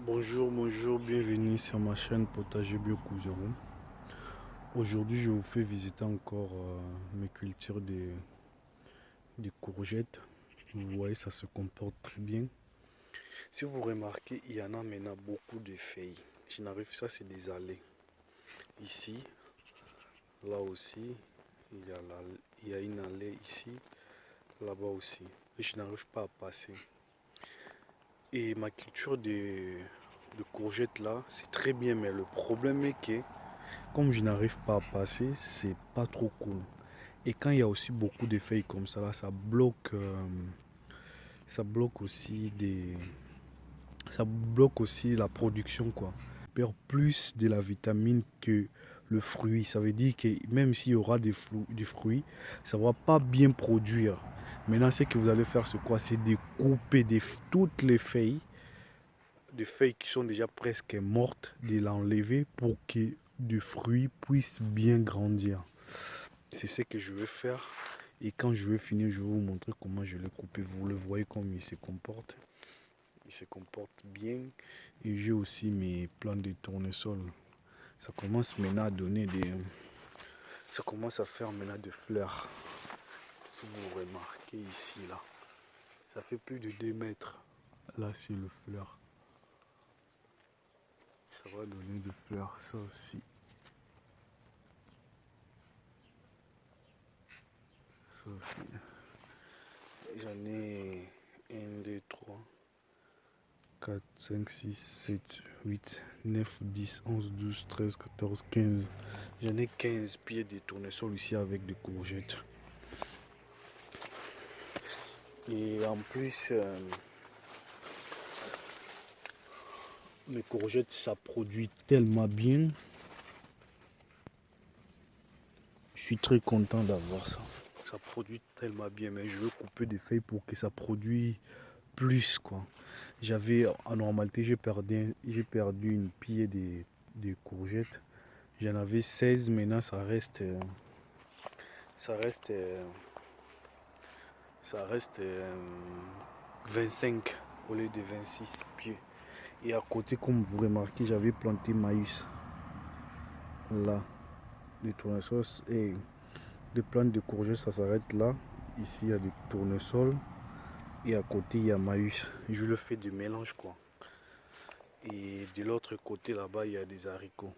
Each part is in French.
Bonjour, bienvenue sur ma chaîne Potager Bio Zéro. Aujourd'hui, je vous fais visiter encore mes cultures des courgettes. Vous voyez, ça se comporte très bien. Si vous remarquez, il y en a maintenant beaucoup de feuilles. Je n'arrive, ça c'est des allées. Ici, là aussi, il y a une allée ici, là-bas aussi. Et je n'arrive pas à passer. Et ma culture de courgettes là, c'est très bien, mais le problème est que comme je n'arrive pas à passer, c'est pas trop cool. Et quand il y a aussi beaucoup de feuilles comme ça, là, ça bloque aussi la production, quoi. On perd plus de la vitamine que le fruit. Ça veut dire que même s'il y aura des fruits, ça ne va pas bien produire. Maintenant, ce que vous allez faire, c'est quoi? C'est de couper toutes les feuilles, des feuilles qui sont déjà presque mortes, de l'enlever pour que du fruit puisse bien grandir. C'est ce que je vais faire. Et quand je vais finir, je vais vous montrer comment je l'ai coupé. Vous le voyez comme il se comporte. Il se comporte bien. Et j'ai aussi mes plants de tournesol. Ça commence maintenant à donner des... Ça commence à faire maintenant des fleurs. Si vous remarquez ici, là. Ça fait plus de 2 mètres. Là, c'est le fleur. Ça va donner des fleurs, ça aussi. Ça aussi. J'en ai 1, 2, 3, 4, 5, 6, 7, 8, 9, 10, 11, 12, 13, 14, 15. J'en ai 15 pieds de tournesol ici avec des courgettes. Et en plus, mes courgettes, ça produit tellement bien. Je suis très content d'avoir ça. Ça produit tellement bien, mais je veux couper des feuilles pour que ça produise plus, quoi. J'avais, en normalité, j'ai perdu une pied de courgettes. J'en avais 16, maintenant ça reste, euh, ça reste 25 au lieu de 26 pieds. Et à côté, comme vous remarquez, j'avais planté maïs. Là, les tournesols et les plantes de courgettes, ça s'arrête là. Ici, il y a des tournesols. Et à côté, il y a maïs. Je le fais du mélange, quoi. Et de l'autre côté, là-bas, il y a des haricots.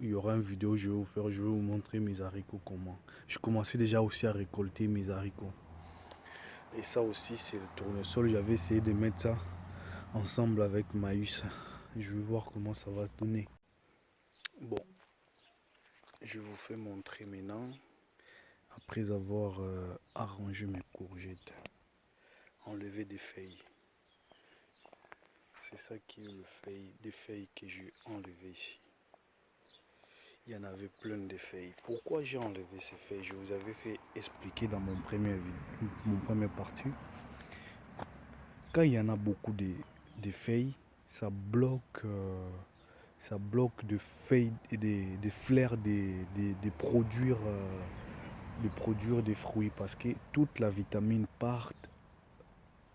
Il y aura une vidéo, je vais vous faire, je vais vous montrer mes haricots comment. Je commençais déjà aussi à récolter mes haricots. Et ça aussi, c'est le tournesol. J'avais essayé de mettre ça ensemble avec maïs. Je vais voir comment ça va donner. Bon, je vous fais montrer maintenant. Après avoir arrangé mes courgettes, enlevé des feuilles. C'est ça qui est des feuilles que j'ai enlevées ici. Il y en avait plein de feuilles. Pourquoi j'ai enlevé ces feuilles? Je vous avais fait expliquer dans mon premier partie. Quand il y en a beaucoup de feuilles, ça bloque de feuilles et des fleurs de produire des fruits parce que toute la vitamine part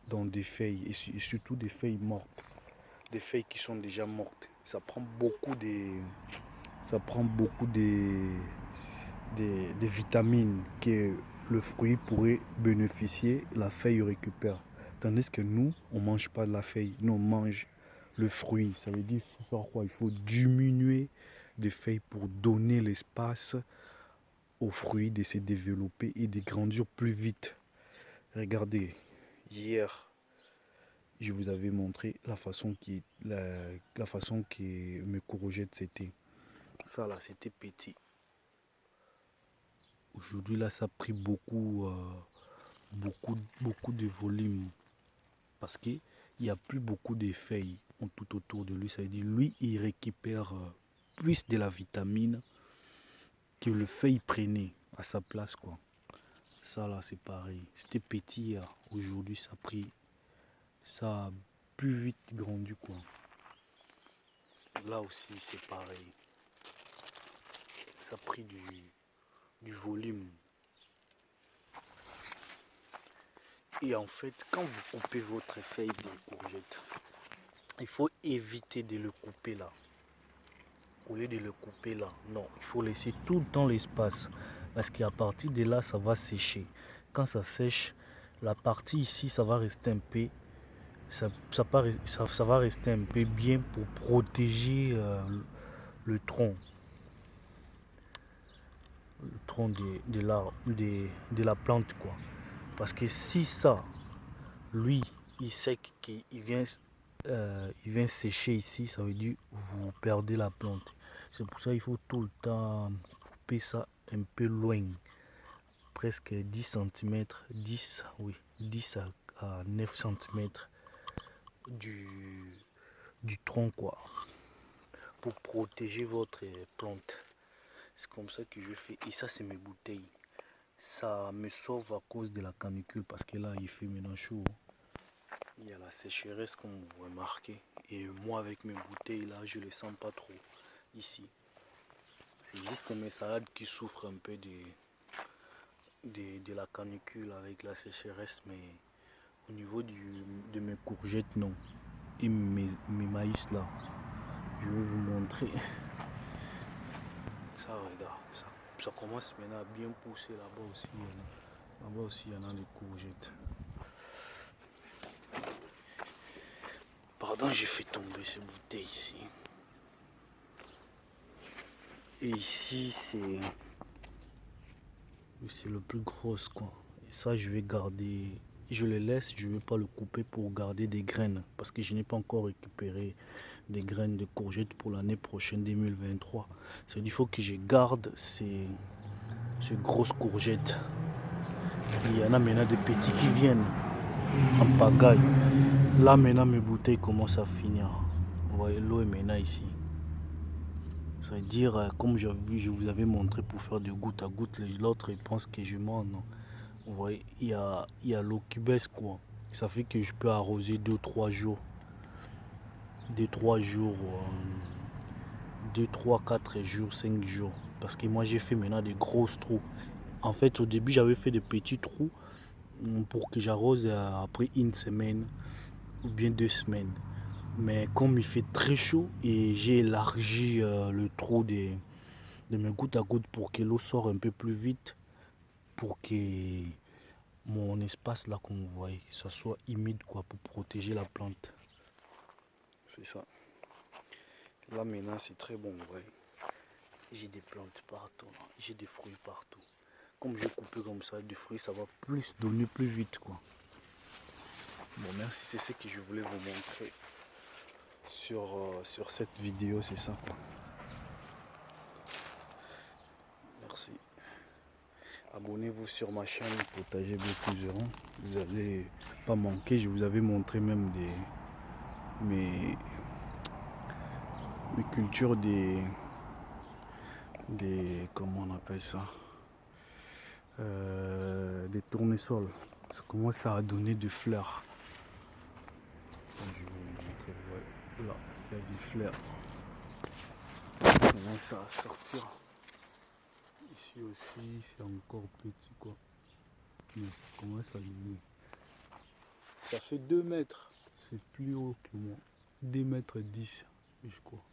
dans des feuilles et surtout des feuilles mortes, des feuilles qui sont déjà mortes. Ça prend beaucoup de vitamines que le fruit pourrait bénéficier, la feuille récupère. Tandis que nous, on ne mange pas la feuille, nous on mange le fruit. Ça veut dire ce soir quoi? Il faut diminuer des feuilles pour donner l'espace aux fruits de se développer et de grandir plus vite. Regardez, hier, je vous avais montré la façon que mes courgettes c'était. Ça là, c'était petit. Aujourd'hui là, ça a pris beaucoup de volume parce qu'il n'y a plus beaucoup de feuilles tout autour de lui. Ça veut dire lui, il récupère plus de la vitamine que le feuille prenait à sa place, quoi. Ça là, c'est pareil. C'était petit hier. Aujourd'hui, ça a plus vite grandi, quoi. Là aussi, c'est pareil. Ça a pris du volume. Et en fait, quand vous coupez votre feuille de courgette, il faut éviter de le couper là. Au lieu de le couper là, non, il faut laisser tout le temps l'espace. Parce qu'à partir de là, ça va sécher. Quand ça sèche, la partie ici, ça va rester un peu, ça va rester un peu bien pour protéger le tronc. Le tronc de la plante, quoi. Parce que si ça, lui, il sait qu'il vient sécher ici, ça veut dire que vous perdez la plante. C'est pour ça qu'il faut tout le temps couper ça un peu loin, presque 10 cm, 10 à 9 cm du tronc, quoi, pour protéger votre plante. C'est comme ça que je fais. Et ça, c'est mes bouteilles. Ça me sauve à cause de la canicule parce que là, il fait maintenant chaud. Il y a la sécheresse, comme vous remarquez. Et moi, avec mes bouteilles, là, je ne les sens pas trop ici. C'est juste mes salades qui souffrent un peu de la canicule avec la sécheresse. Mais au niveau de mes courgettes, non. Et mes maïs, là, je vais vous montrer. Ça, regarde, ça commence maintenant à bien pousser là-bas aussi. Là-bas aussi, il y en a des courgettes. Pardon, j'ai fait tomber ces bouteilles ici. Et ici, c'est le plus gros, quoi. Et ça, je vais garder. Je le laisse, je ne vais pas le couper pour garder des graines. Parce que je n'ai pas encore récupéré des graines de courgettes pour l'année prochaine 2023. C'est-à-dire qu'il faut que je garde ces grosses courgettes. Il y en a maintenant des petits qui viennent en pagaille. Là maintenant mes bouteilles commencent à finir. Vous voyez, l'eau est maintenant ici. Ça veut dire, comme je vous avais montré pour faire de goutte à goutte, l'autre il pense que je mens. Non. Vous voyez, il y a l'eau qui baisse, quoi. Ça fait que je peux arroser 2-3 jours. 2-3 jours, 2-3-4 jours, 5 jours. Parce que moi j'ai fait maintenant des grosses trous. En fait, au début j'avais fait des petits trous pour que j'arrose après une semaine ou bien 2 semaines. Mais comme il fait très chaud et j'ai élargi le trou de mes gouttes à gouttes pour que l'eau sorte un peu plus vite, pour que mon espace là, comme vous voyez, ça soit humide, quoi, pour protéger la plante. C'est ça. Là maintenant c'est très bon, vous voyez. J'ai des plantes partout, j'ai des fruits partout. Comme je coupe comme ça, des fruits, ça va plus donner plus vite, quoi. Bon, merci, c'est ce que je voulais vous montrer sur cette vidéo, c'est ça, quoi. Merci. Abonnez-vous sur ma chaîne Potager Bleu. Vous n'allez pas manquer. Je vous avais montré même mes cultures comment on appelle ça, des tournesols. Ça commence à donner des fleurs. Je vais vous montrer. Là, il y a des fleurs. Ça commence à sortir. Ici aussi, c'est encore petit, quoi. Mais ça commence à donner. Ça fait 2 mètres. C'est plus haut que moi. 2 mètres 10, je crois.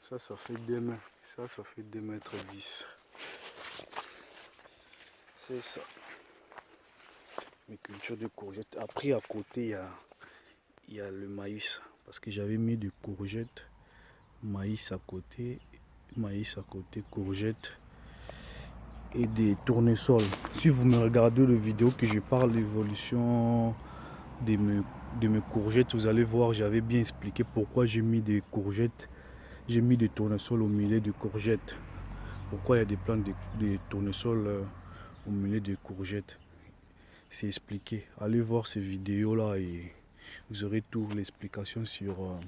Ça fait 2 mètres. Ça fait 2 mètres 10. C'est ça. Mes cultures de courgettes. Après, à côté, il y a le maïs. Parce que j'avais mis des courgettes. Maïs à côté, courgettes et des tournesols. Si vous me regardez la vidéo que je parle de l'évolution de mes courgettes, vous allez voir, j'avais bien expliqué pourquoi j'ai mis des courgettes, j'ai mis des tournesols au milieu de courgettes. Pourquoi il y a des plantes de tournesols au milieu de courgettes. C'est expliqué. Allez voir ces vidéos là et vous aurez toute l'explication sur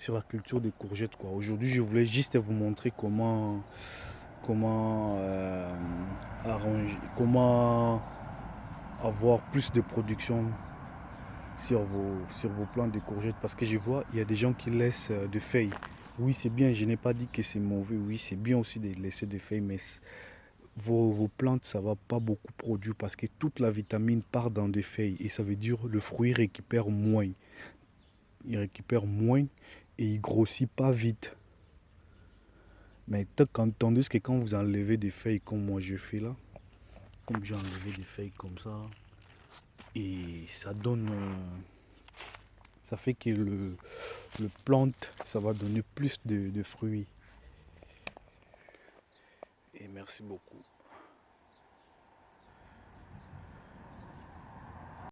la culture des courgettes, quoi. Aujourd'hui, je voulais juste vous montrer comment arranger, comment avoir plus de production sur vos plantes de courgettes, parce que je vois il y a des gens qui laissent des feuilles. Oui, c'est bien, je n'ai pas dit que c'est mauvais. Oui, c'est bien aussi de laisser des feuilles, mais vos plantes, ça va pas beaucoup produire parce que toute la vitamine part dans des feuilles et ça veut dire le fruit récupère moins. il récupère moins et il grossit pas vite. Mais tandis que quand vous enlevez des feuilles comme moi je fais là, comme j'ai enlevé des feuilles comme ça, et ça donne, ça fait que le plante, ça va donner plus de fruits. Et merci beaucoup.